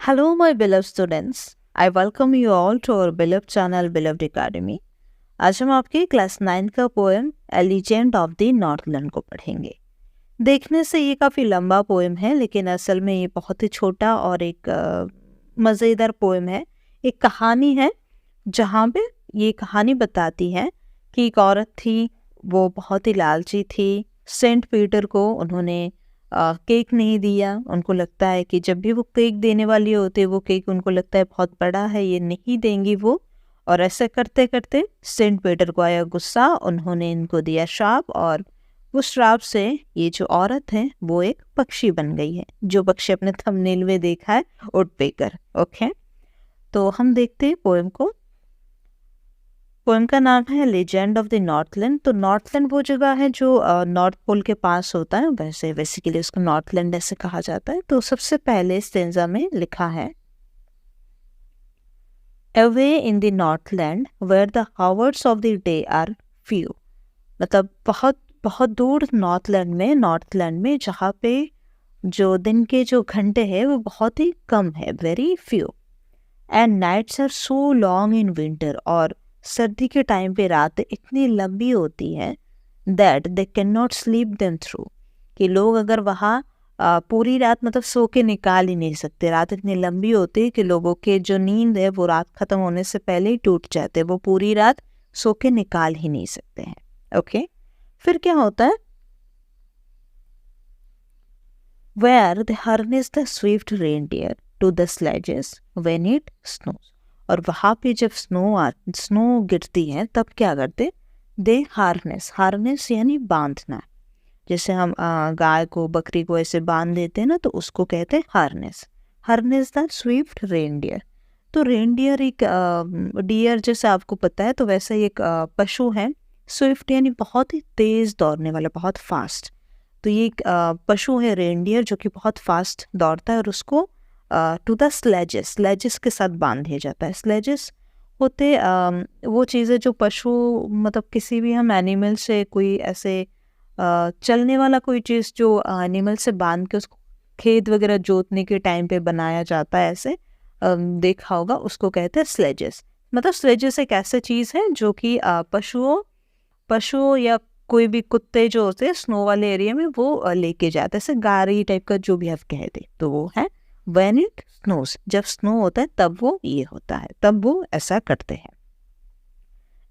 Hello, my beloved students. I welcome you all to our beloved channel, Beloved Academy. आज हम आपके class 9 का poem A legend of the Northland को पढ़ेंगे। देखने से ये काफ़ी लंबा पोएम है, लेकिन असल में ये बहुत ही छोटा और एक मज़ेदार पोएम है। एक कहानी है जहाँ पे ये कहानी बताती है कि एक औरत थी, वो बहुत ही लालची थी। सेंट पीटर को उन्होंने केक नहीं दिया। उनको लगता है कि जब भी वो केक देने वाली होती है, वो केक उनको लगता है बहुत बड़ा है, ये नहीं देंगी वो। और ऐसा करते करते सेंट पीटर को आया गुस्सा, उन्होंने इनको दिया श्राप, और उस श्राप से ये जो औरत है वो एक पक्षी बन गई है, जो पक्षी अपने थंबनेल में देखा है, वुडपेकर। ओके, तो हम देखते हैं पोएम को। पोएम का नाम है लेजेंड ऑफ द नॉर्थलैंड। तो नॉर्थलैंड वो जगह है जो नॉर्थ पोल के पास होता है, वैसे बेसिकली उसको नॉर्थलैंड ऐसे कहा जाता है। तो सबसे पहले स्टेंजा में लिखा है, away in the northland where the hours of the day are few. मतलब बहुत बहुत दूर नॉर्थलैंड में जहाँ पे जो दिन के जो घंटे हैं वो बहुत ही कम है, very few. And nights are so long in winter, और सर्दी के टाइम पे रात इतनी लंबी होती है that they can not sleep them through, कि लोग अगर वहाँ पूरी रात मतलब सो के निकाल ही नहीं सकते। रात इतनी लंबी होती है कि लोगों के जो नींद है वो रात ख़त्म होने से पहले ही टूट जाते हैं, वो पूरी रात सो के निकाल ही नहीं सकते हैं। ओके, फिर क्या होता है, where they harness the swift reindeer to the sledges when it snows. और वहाँ पे जब स्नो गिरती है तब क्या करते, दे हार्नेस यानी बांधना। जैसे हम गाय को बकरी को ऐसे बांध देते हैं ना, तो उसको कहते हैं हार्नेस द स्विफ्ट रेनडियर। तो रेनडियर एक डियर जैसे आपको पता है, तो वैसा ही एक पशु है। स्विफ्ट यानी बहुत ही तेज दौड़ने वाला, बहुत फास्ट। तो ये एक पशु है रेनडियर जो कि बहुत फास्ट दौड़ता है, और उसको टू द स्लेजेस के साथ बांध दिया जाता है। स्लेजेस होते वो चीज़ें जो पशु मतलब किसी भी हम एनिमल से कोई ऐसे चलने वाला कोई चीज़ जो एनिमल से बांध के उसको खेत वगैरह जोतने के टाइम पे बनाया जाता है, ऐसे देखा होगा, उसको कहते हैं स्लेजेस। मतलब स्लेजेस एक ऐसा चीज़ है जो कि पशुओं या कोई भी कुत्ते जो होते हैं स्नो वाले एरिया में वो लेके जाते हैं, ऐसे गाड़ी टाइप का जो भी आप कहते, तो वो है व्हेन इट स्नोज। जब स्नो होता है तब वो ये होता है, तब वो ऐसा करते हैं।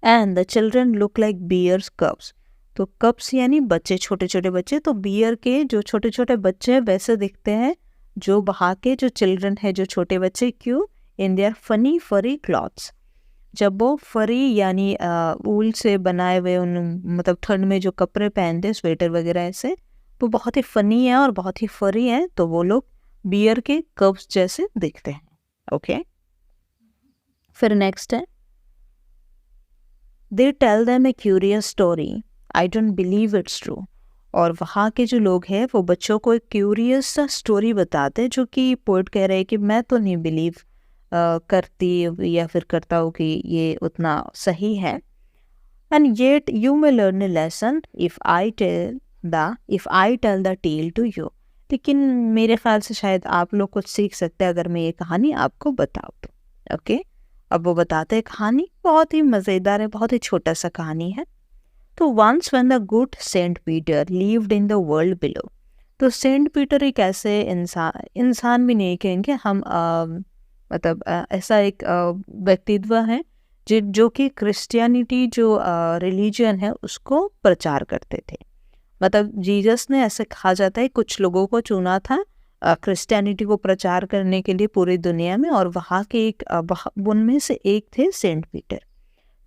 And the children look like bears cubs. तो कब्स यानी बच्चे, छोटे छोटे बच्चे। तो बियर के जो छोटे छोटे बच्चे हैं वैसे दिखते हैं जो वहाँ के जो चिल्ड्रन है, जो छोटे बच्चे। क्यों? इन देयर फनी फरी क्लॉथ्स। जब वो फरी यानी ऊल से बनाए हुए उन मतलब ठंड में जो कपड़े पहनते हैं, स्वेटर वगैरह ऐसे, वो बहुत ही फनी है और बहुत ही फरी है, तो वो लोग बियर के कब्स जैसे दिखते हैं। ओके, फिर नेक्स्ट है, they tell them a curious story, I don't believe it's true. और वहाँ के जो लोग हैं वो बच्चों को एक क्यूरियस सा स्टोरी बताते हैं, जो कि पोएट कह रहे हैं कि मैं तो नहीं बिलीव करती या फिर करता हूँ कि ये उतना सही है। And yet you may learn a lesson if I tell the tale to you. लेकिन मेरे ख्याल से शायद आप लोग कुछ सीख सकते हैं अगर मैं ये कहानी आपको बताऊँ तो। ओके, अब वो बताते हैं कहानी, बहुत ही मज़ेदार है, बहुत ही छोटा सा कहानी है। तो once when the good saint Peter lived in the world below. तो सेंट पीटर एक ऐसे इंसान भी नहीं कहेंगे हम, मतलब ऐसा एक व्यक्तित्व है जो कि क्रिश्चियनिटी जो रिलीजन है उसको प्रचार करते थे। मतलब जीसस ने, ऐसे कहा जाता है, कुछ लोगों को चुना था क्रिश्चियनिटी को प्रचार करने के लिए पूरी दुनिया में, और वहाँ के एक उनमें से एक थे सेंट पीटर।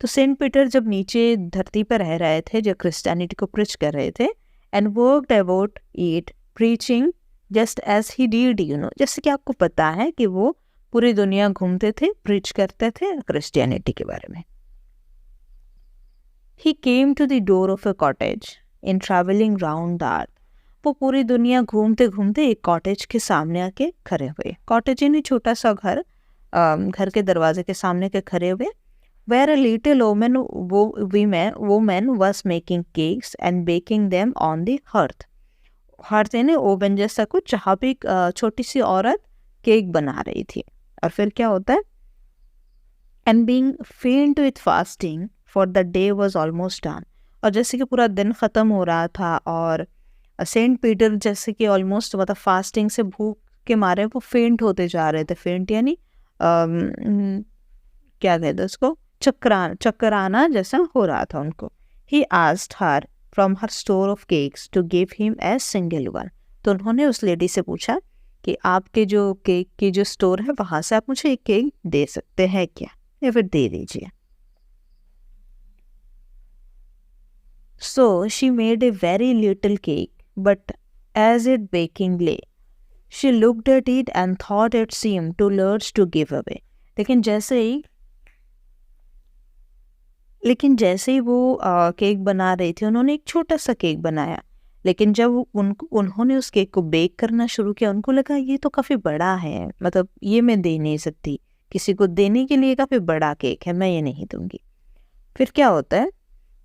तो सेंट पीटर जब नीचे धरती पर रह रहे थे, जब क्रिश्चियनिटी को प्रीच कर रहे थे, and worked about it preaching just as he did, जैसे कि आपको पता है कि वो पूरी दुनिया घूमते थे, प्रीच करते थे क्रिश्चियनिटी के बारे में। He came to the door of a cottage in travelling round the earth. वो पूरी दुनिया घूमते घूमते एक कॉटेज के सामने आके खड़े हुए। कॉटेज यानी छोटा सा घर, घर के दरवाजे के सामने के खड़े हुए। Where a little woman was making cakes and baking them on the hearth. Hearth यानी ओवन जैसा कुछ, जहाँ पे एक छोटी सी औरत केक बना रही थी। और फिर क्या होता है, एंड बीइंग फेंट with fasting for the day was almost done. और जैसे कि पूरा दिन ख़त्म हो रहा था और सेंट पीटर जैसे कि ऑलमोस्ट मतलब फास्टिंग से भूख के मारे वो फेंट होते जा रहे थे। फेंट यानी क्या कहते हैं उसको, चक्कर आना जैसा हो रहा था उनको। He asked her from her store of cakes to give him a single one. तो उन्होंने उस लेडी से पूछा कि आपके जो केक की जो स्टोर है वहाँ से आप मुझे एक केक दे सकते हैं क्या, या फिर दे दीजिए। So she made a very little cake, but as it baking lay she looked at it and thought it seem too large to give away. लेकिन जैसे ही वो केक बना रही थी, उन्होंने एक छोटा सा केक बनाया। लेकिन जब उन्होंने उस केक को बेक करना शुरू किया, उनको लगा ये तो काफ़ी बड़ा है, मतलब ये मैं दे नहीं सकती, किसी को देने के लिए काफ़ी बड़ा केक है, मैं ये नहीं दूंगी। फिर क्या होता है,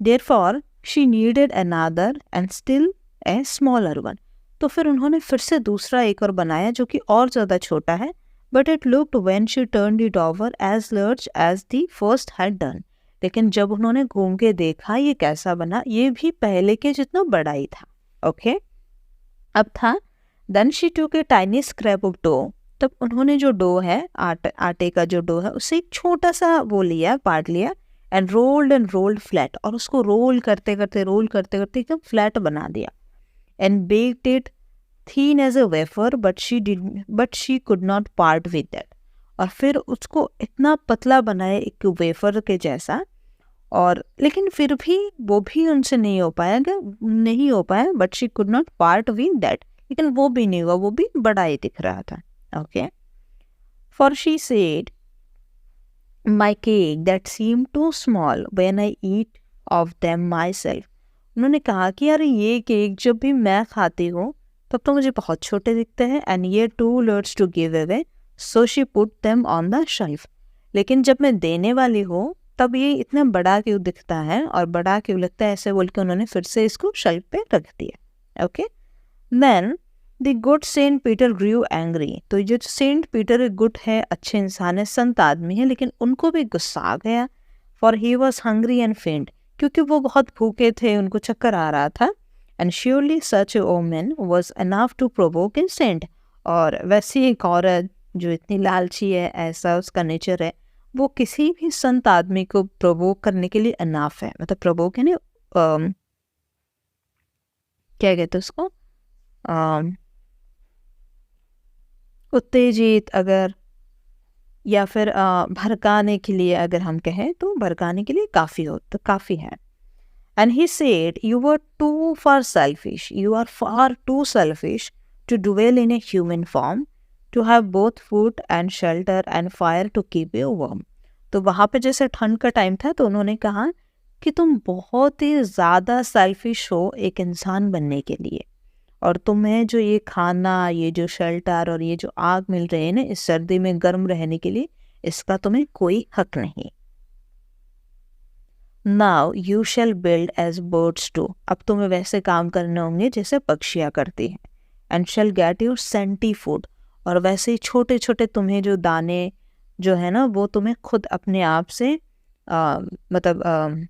therefore she needed another and still a smaller one. तो फिर उन्होंने फिर से दूसरा एक और बनाया जो कि और ज़्यादा छोटा है, but it looked when she turned it over as large as the first had done. लेकिन जब उन्होंने घूम के देखा ये कैसा बना, ये भी पहले के जितना बड़ा ही था। ओके अब था, then she took a tiny scrap of dough. तब उन्होंने जो डो है, आटे का जो डो है, उससे एक छोटा सा वो लिया, पार्ट लिया, एंड रोल्ड फ्लैट। और उसको रोल करते करते एकदम फ्लैट बना दिया। And baked it thin as a wafer, but she could not part with that. और फिर उसको इतना पतला बनाया एक वेफर के जैसा, और लेकिन फिर भी वो भी उनसे नहीं हो पाया, but she could not part with that. लेकिन वो भी नहीं हुआ, वो भी बड़ा ही दिख रहा था। Okay, for she said my cake that seem too small when I eat of them myself. उन्होंने कहा कि यार ये केक जब भी मैं खाती हूँ तब तो मुझे बहुत छोटे दिखते हैं, and yet too large to give away, so she put them on the shelf. लेकिन जब मैं देने वाली हूँ तब ये इतना बड़ा क्यों दिखता है और बड़ा क्यों लगता है, ऐसे बोल के उन्होंने फिर से इसको शेल्फ पे रख दिया। Okay, then the good saint Peter grew angry. तो ये जो सेंट पीटर गुड है, अच्छे इंसान है, संत आदमी है, लेकिन उनको भी गुस्सा आ गया। For he was hungry and फेंट, क्योंकि वो बहुत भूखे थे, उनको चक्कर आ रहा था। And surely such a omen was enough to provoke in saint. और वैसी एक औरत जो इतनी लालची है, ऐसा उसका नेचर है, वो किसी भी संत आदमी को प्रोवोक करने के लिए अनाफ है। मतलब प्रोवोक यानी क्या कहते हैं उसको, उत्तेजित अगर, या फिर भड़काने के लिए अगर हम कहें तो भड़काने के लिए काफ़ी है। And he said you were too far selfish, you are far too selfish to dwell in a human form, to have both food and shelter and fire to keep you warm। तो वहाँ पे जैसे ठंड का time था तो उन्होंने कहा कि तुम बहुत ही ज़्यादा सेल्फिश हो एक इंसान बनने के लिए, और तुम्हें जो ये खाना, ये जो शेल्टर और ये जो आग मिल रही है ना इस सर्दी में गर्म रहने के लिए, इसका तुम्हें कोई हक नहीं। Now you shall build as birds do. अब तुम्हें वैसे काम करने होंगे जैसे पक्षियाँ करती हैं। And shall get your scanty food. और वैसे ही छोटे छोटे तुम्हें जो दाने जो है ना वो तुम्हें खुद अपने आप से मतलब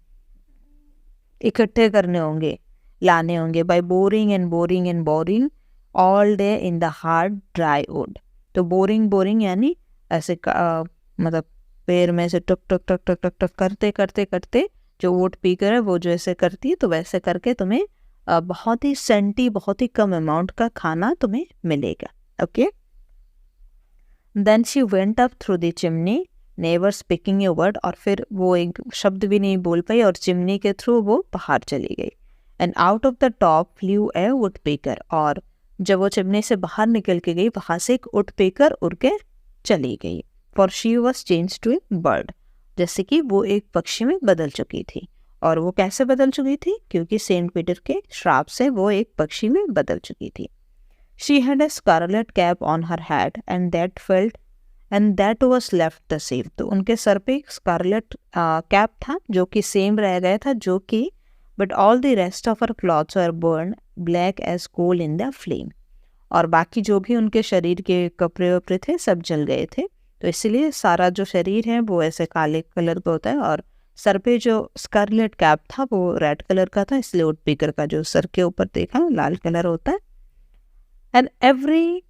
इकट्ठे करने होंगे, लाने होंगे। By boring all day in the hard dry wood. तो बोरिंग यानी ऐसे मतलब पैर में से टक टक टक टक टक टक करते करते करते जो वुड पीकर है वो जो ऐसे करती है, तो वैसे करके तुम्हें बहुत ही सेंटी, बहुत ही कम अमाउंट का खाना तुम्हें मिलेगा। Okay, then she went up through the chimney never speaking a word. और फिर वो एक शब्द भी नहीं बोल पाई और चिमनी के थ्रू वो बाहर चली गई। And out of the top flu A would picker. और जब वो चिमनी से बाहर निकल के गई, वहाँ से एक वुड पेकर उड़ के चली गई। For she was change to a bird, जैसे कि वो एक पक्षी में बदल चुकी थी। और वो कैसे बदल चुकी थी, क्योंकि सेंट पीटर के श्राप से वो एक पक्षी में बदल चुकी थी। She had a scarlet cap on her head and that was left the same. तो उनके सर पे एक स्कारलेट कैप था जो कि सेम रह गया था, जो कि but all the rest of her clothes are burn black as coal in the flame. और बाकी जो भी उनके शरीर के कपड़े वपड़े थे सब जल गए थे। तो इसलिए सारा जो शरीर है वो ऐसे काले कलर का होता है, और सर पे जो स्कारलेट कैप था वो रेड कलर का था, इसलिए वुड पीकर का जो सर के ऊपर देखा लाल कलर होता है। And every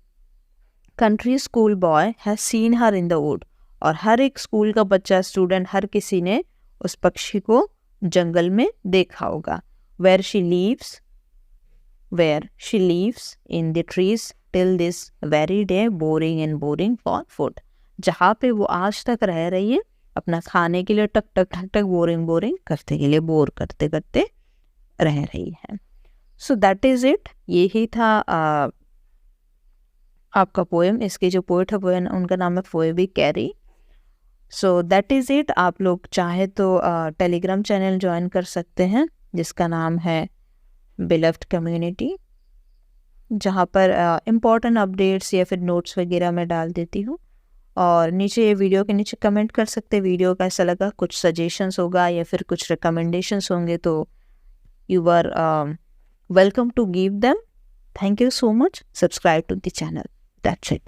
country school boy has seen her in the wood, और हर एक स्कूल का बच्चा, स्टूडेंट, हर किसी ने उस पक्षी को जंगल में देखा होगा। Where she lives in the trees till this very day, boring and boring for food. जहाँ पे वो आज तक रह रही है, अपना खाने के लिए टक टक टक टक बोरिंग बोरिंग करते के लिए बोर करते करते रह रही है। So that is it. यही था आपका पोएम। इसके जो पोएट है वो उनका नाम है Phoebe Cary. So that is it. आप लोग चाहे तो टेलीग्राम चैनल ज्वाइन कर सकते हैं जिसका नाम है बिलव्ड कम्युनिटी, जहाँ पर इम्पोर्टेंट अपडेट्स या फिर नोट्स वगैरह मैं डाल देती हूँ। और नीचे वीडियो के नीचे कमेंट कर सकते हैं वीडियो कैसा लगा, कुछ सजेशंस होगा या फिर कुछ रिकमेंडेशंस होंगे तो you are welcome to give them. Thank you so much. Subscribe to the channel. That's it.